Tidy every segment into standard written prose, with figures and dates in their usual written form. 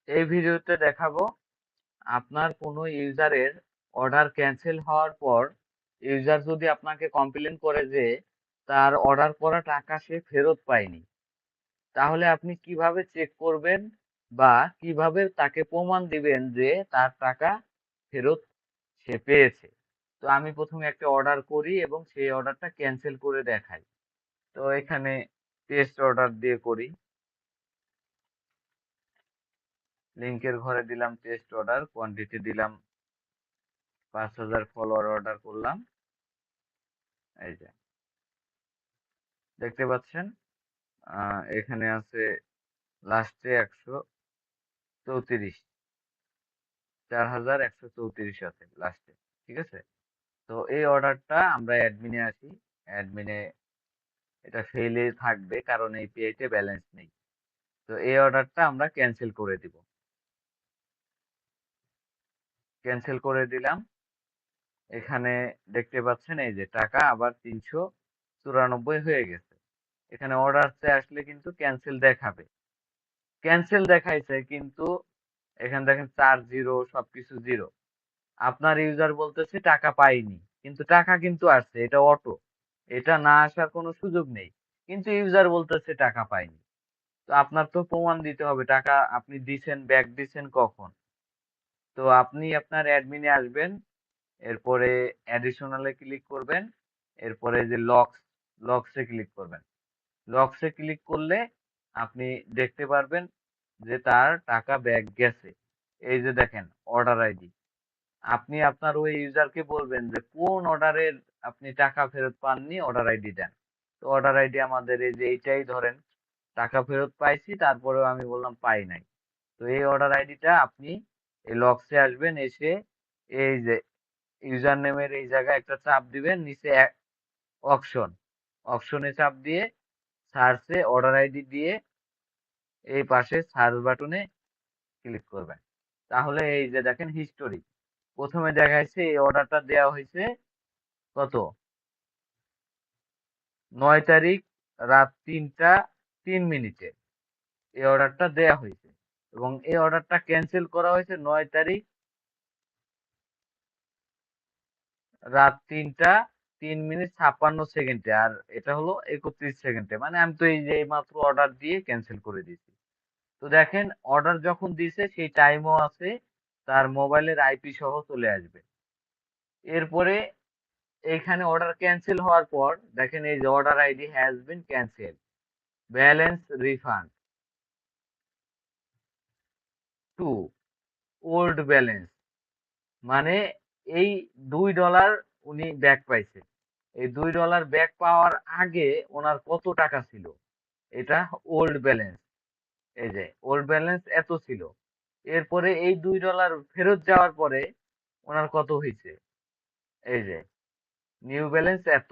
এই ভিডিওতে দেখাবো আপনার কোনো ইউজারের অর্ডার ক্যান্সেল হওয়ার পর ইউজার যদি আপনাকে কমপ্লেন করে যে তার অর্ডার করা টাকা সে ফেরত পায়নি, তাহলে আপনি কিভাবে চেক করবেন বা কিভাবে তাকে প্রমাণ দিবেন যে তার টাকা ফেরত সে পেয়েছে। তো আমি প্রথমে একটা অর্ডার করি এবং সেই অর্ডারটা ক্যান্সেল করে দেখাই। তো এখানে টেস্ট অর্ডার দিয়ে করি, লিঙ্কের ঘরে দিলাম টেস্ট অর্ডার, কোয়ান্টিটি দিলাম 5,000, ফলোয়ার অর্ডার করলাম। এই যে দেখতে পাচ্ছেন, এখানে আছে লাস্টে 134, 4,134 আছে লাস্টে। ঠিক আছে, তো এই অর্ডারটা আমরা অ্যাডমিনে আসি। অ্যাডমিনে এটা ফেলে থাকবে কারণ এই পেতে ব্যালেন্স নেই। তো এই অর্ডারটা আমরা ক্যান্সেল করে দিব। ক্যান্সেল করে দিলাম। এখানে দেখতে পাচ্ছেন এই যে টাকা আবার 394 হয়ে গেছে। এখানে অর্ডারতে আসলে কিন্তু ক্যান্সেল দেখাবে। ক্যান্সেল দেখাইছে কিন্তু এখানে দেখেন 4 জিরো, সবকিছু জিরো। আপনার ইউজার বলতেছে টাকা পাইনি, কিন্তু টাকা কিন্তু আসছে, এটা অটো, এটা না আসার কোনো সুযোগ নেই, কিন্তু ইউজার বলতেছে টাকা পাইনি। তো আপনার তো প্রমাণ দিতে হবে টাকা আপনি দিছেন, ব্যাক দিছেন কখন। তো আপনি আপনার অ্যাডমিনে আসবেন, এরপরে অ্যাডিশনালে ক্লিক করবেন, এরপরে যে লকসে ক্লিক করবেন। লকসে ক্লিক করলে আপনি দেখতে পারবেন যে তার টাকা ব্যাক গেছে। এই যে দেখেন অর্ডার আইডি, আপনি আপনার ওই ইউজারকে বলবেন যে কোন অর্ডারের আপনি টাকা ফেরত পাননি, অর্ডার আইডি দেন। তো অর্ডার আইডি আমাদের এই যে এইটাই ধরেন, টাকা ফেরত পাইছি তারপরেও আমি বললাম পাই নাই। তো এই অর্ডার আইডিটা আপনি এই লক্সে আসবেন, এসে এই যে ইউজার নেমের এই জায়গায় একটা চাপ দিবেন, নিচে অপশন, অপশনে চাপ দিয়ে সার্চে অর্ডার আইডি দিয়ে এই পাশে সার্চ বাটনে ক্লিক করবেন। তাহলে এই যে দেখেন হিস্টোরি, প্রথমে দেখাইছে এই অর্ডারটা দেওয়া হয়েছে কত, 9 তারিখ রাত 3টা 3 মিনিটে এই অর্ডারটা দেয়া হয়েছে, এবং এই অর্ডারটা ক্যান্সেল করা হয়েছে 9 তারিখ রাত 3টা 3 মিনিট 56 সেকেন্ডে, আর এটা হলো 31 সেকেন্ডে। মানে আমি তো এই যে মাত্র অর্ডার দিয়ে ক্যান্সেল করে দিয়েছি। তো দেখেন অর্ডার যখন দিছে সেই টাইমও আছে, তার মোবাইলের আইপি সহ চলে আসবে। এরপরে এইখানে অর্ডার ক্যান্সেল হওয়ার পর দেখেন এই যে order ID has been cancel, balance refund to old balance, মানে এই $2 উনি ব্যাক পাইছে। এই $2 ব্যাক পাওয়ার আগে ওনার কত টাকা ছিল, এটা ওল্ড ব্যালেন্স। এই যে ওল্ড ব্যালেন্স এত ছিল, এরপরে এই $2 ফেরত যাওয়ার পরে ওনার কত হয়েছে, এই যে নিউ ব্যালেন্স এত,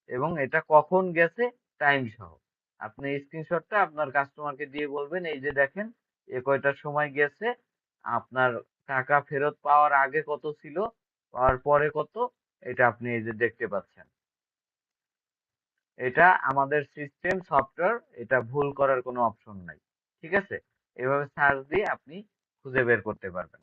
এবং এটা কখন গেছে টাইম সহ। আপনি স্ক্রিনশটটা আপনার কাস্টমারকে দিয়ে বলবেন এই যে দেখেন এ কয়টার সময় গেছে, আপনার টাকা ফেরত পাওয়ার আগে কত ছিল, পাওয়ার পরে কত, এটা আপনি এই যে দেখতে পাচ্ছেন। এটা আমাদের সিস্টেম সফটওয়্যার, এটা ভুল করার কোনো অপশন নাই। ঠিক আছে, এভাবে সার্চ দিয়ে আপনি খুঁজে বের করতে পারবেন।